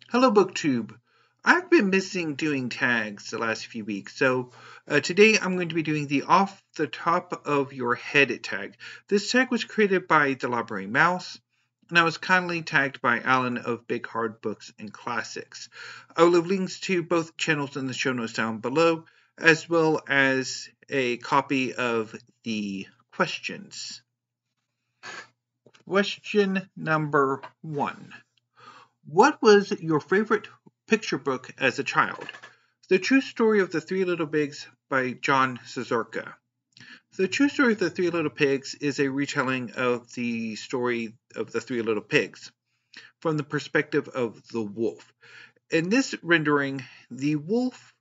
Hello, BookTube. I've been missing doing tags the last few weeks, so today I'm going to be doing the off the top of your head tag. This tag was created by the Library Mouse, and I was kindly tagged by Alan of Big Hard Books and Classics. I will have links to both channels in the show notes down below, as well as a copy of the questions. Question number 1. What was your favorite picture book as a child? The True Story of the Three Little Pigs by John Sazorka. The True Story of the Three Little Pigs is a retelling of the story of the Three Little Pigs from the perspective of the wolf. In this rendering, the wolf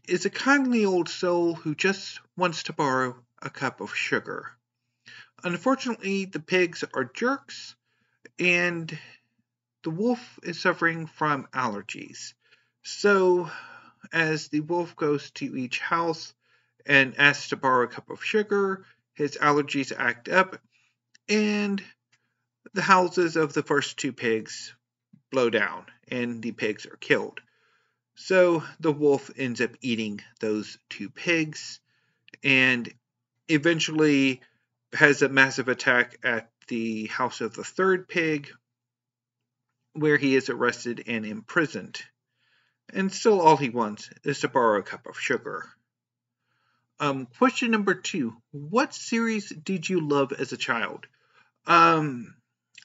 is a kindly old soul who just wants to borrow a cup of sugar. Unfortunately, the pigs are jerks, and the wolf is suffering from allergies. So, as the wolf goes to each house and asks to borrow a cup of sugar, his allergies act up, and the houses of the first two pigs blow down, and the pigs are killed. So, the wolf ends up eating those two pigs, and eventually has a massive attack at the house of the third pig, where he is arrested and imprisoned. And still all he wants is to borrow a cup of sugar. Question number 2. What series did you love as a child? I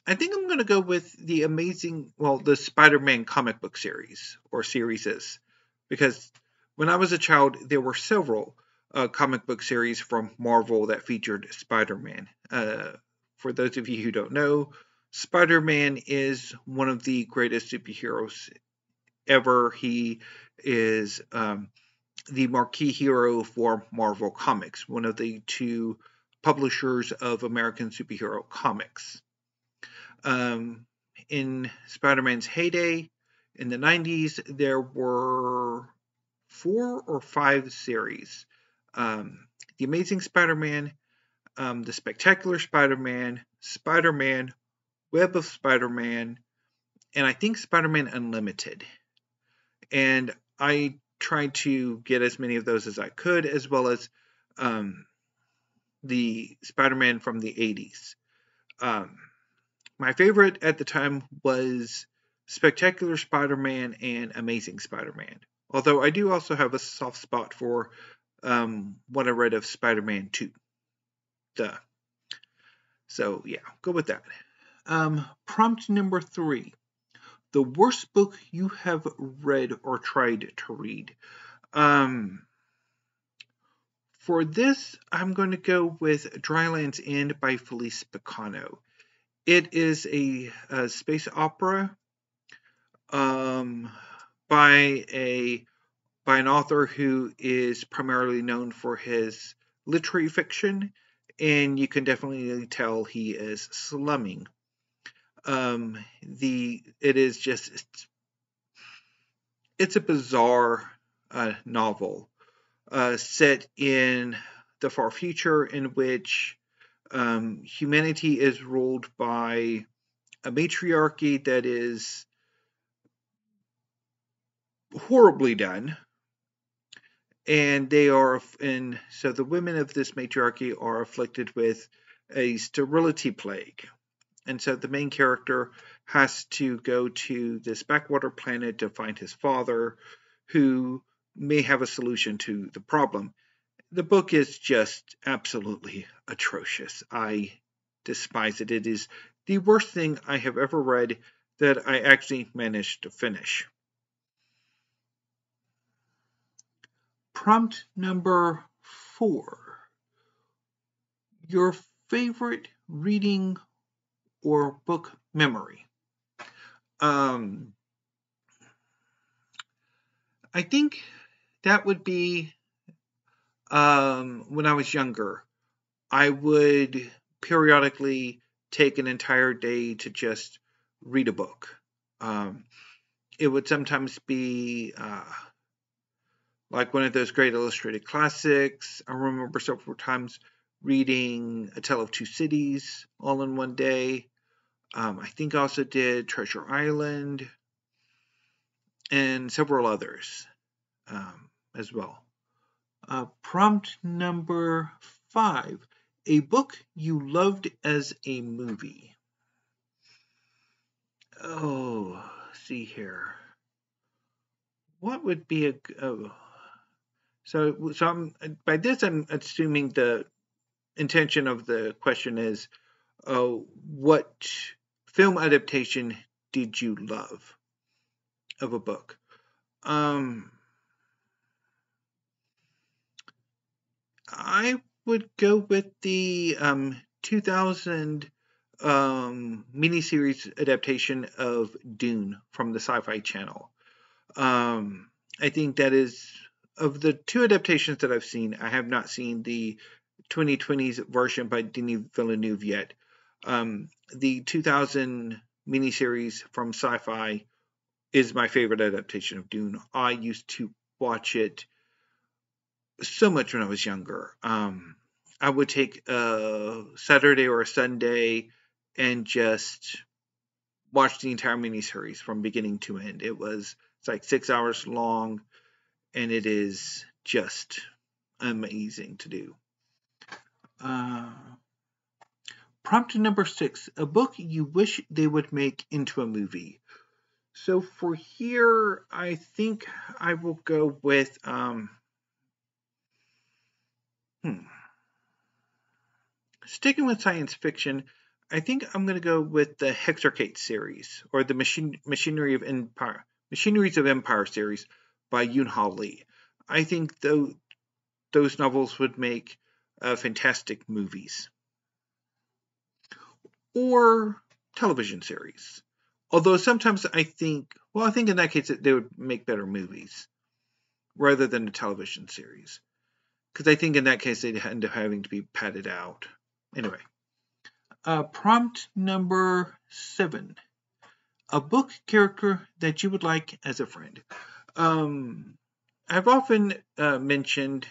think I'm going to go with the Spider-Man comic book series, or series, because when I was a child, there were several comic book series from Marvel that featured Spider-Man. For those of you who don't know, Spider-Man is one of the greatest superheroes ever. He is the marquee hero for Marvel Comics, one of the two publishers of American superhero comics. In Spider-Man's heyday, in the 90s, there were 4 or 5 series. The Amazing Spider-Man, The Spectacular Spider-Man, Spider-Man, Web of Spider-Man, and I think Spider-Man Unlimited. And I tried to get as many of those as I could, as well as the Spider-Man from the 80s. My favorite at the time was Spectacular Spider-Man and Amazing Spider-Man. Although I do also have a soft spot for what I read of Spider-Man 2. Duh. So yeah, go with that. Prompt number 3. The worst book you have read or tried to read. For this, I'm going to go with Dryland's End by Felice Picano. It is a space opera by an author who is primarily known for his literary fiction, and you can definitely tell he is slumming. It's a bizarre novel set in the far future, in which humanity is ruled by a matriarchy that is horribly done, and so the women of this matriarchy are afflicted with a sterility plague. And so the main character has to go to this backwater planet to find his father, who may have a solution to the problem. The book is just absolutely atrocious. I despise it. It is the worst thing I have ever read that I actually managed to finish. Prompt number 4. Your favorite reading or book memory. I think that would be when I was younger. I would periodically take an entire day to just read a book. It would sometimes be like one of those great illustrated classics. I remember several times reading A Tale of Two Cities all in one day. I think I also did Treasure Island. and several others as well. Prompt number 5. A book you loved as a movie. Oh, see here. What would be a by this I'm assuming the intention of the question is, what film adaptation did you love of a book? I would go with the 2000 miniseries adaptation of Dune from the Sci-Fi Channel. I think that is, of the two adaptations that I've seen, I have not seen the 2020s version by Denis Villeneuve yet. The 2000 miniseries from Sci-Fi is my favorite adaptation of Dune. I used to watch it so much when I was younger. I would take a Saturday or a Sunday and just watch the entire miniseries from beginning to end. It's like 6 hours long, and it is just amazing to do. Prompt number 6, a book you wish they would make into a movie. So for here, I think I will go with sticking with science fiction. I think I'm going to go with the Hexarchate series, or the Machineries of Empire series by Yoon-Ha Lee. I think those novels would make fantastic movies or television series. Although sometimes I think in that case they would make better movies rather than a television series, because I think in that case they'd end up having to be padded out. Anyway, prompt number 7. A book character that you would like as a friend. I've often mentioned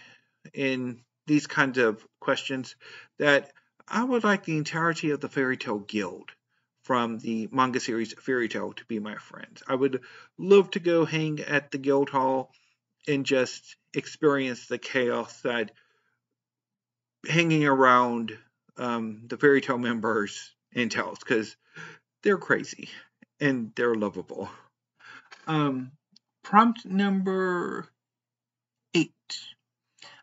in these kinds of questions that I would like the entirety of the Fairy Tale Guild from the manga series Fairy Tale to be my friends. I would love to go hang at the guild hall and just experience the chaos that hanging around the Fairy Tale members entails, because they're crazy and they're lovable. Prompt number 8.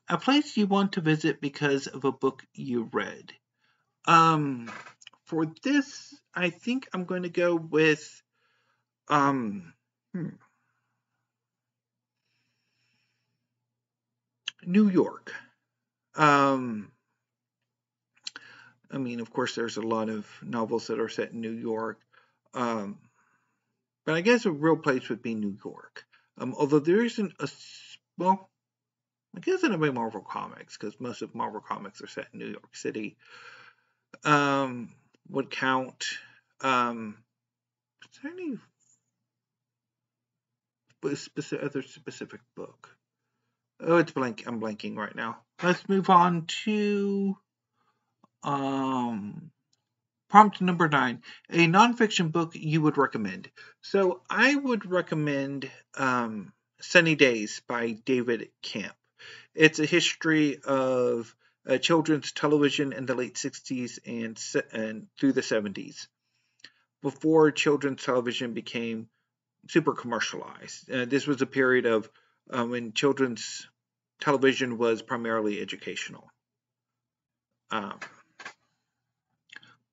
A place you want to visit because of a book you read. For this, I think I'm going to go with New York. I mean, of course, there's a lot of novels that are set in New York. But I guess a real place would be New York. Although there isn't I guess it'll be Marvel Comics, because most of Marvel Comics are set in New York City. Would count. Is there any other specific book? Oh, it's blank. I'm blanking right now. Let's move on to prompt number 9. A nonfiction book you would recommend. So I would recommend Sunny Days by David Camp. It's a history of children's television in the late 60s and through the 70s, before children's television became super commercialized. This was a period of when children's television was primarily educational.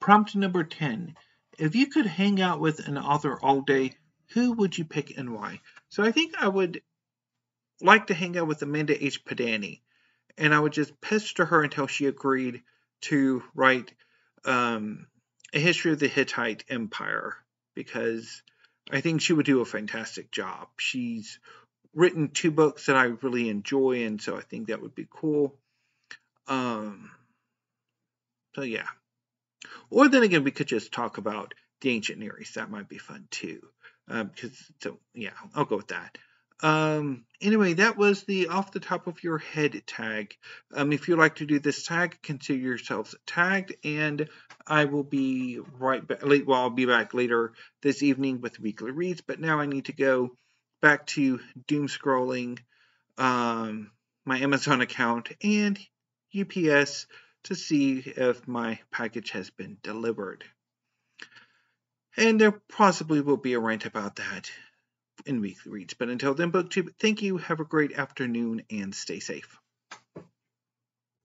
Prompt number 10. If you could hang out with an author all day, who would you pick and why? So I think I would like to hang out with Amanda H. Padani, and I would just pester her until she agreed to write a history of the Hittite Empire, because I think she would do a fantastic job. She's written 2 books that I really enjoy, and so I think that would be cool. So yeah. Or then again, we could just talk about the ancient Near East. That might be fun too. Yeah, I'll go with that. Anyway, that was the off the top of your head tag. If you like to do this tag, consider yourselves tagged, and I will be right back. I'll be back later this evening with weekly reads. But now I need to go back to doom scrolling my Amazon account and UPS to see if my package has been delivered. And there possibly will be a rant about that in Weekly Reads. But until then, BookTube, thank you, have a great afternoon, and stay safe.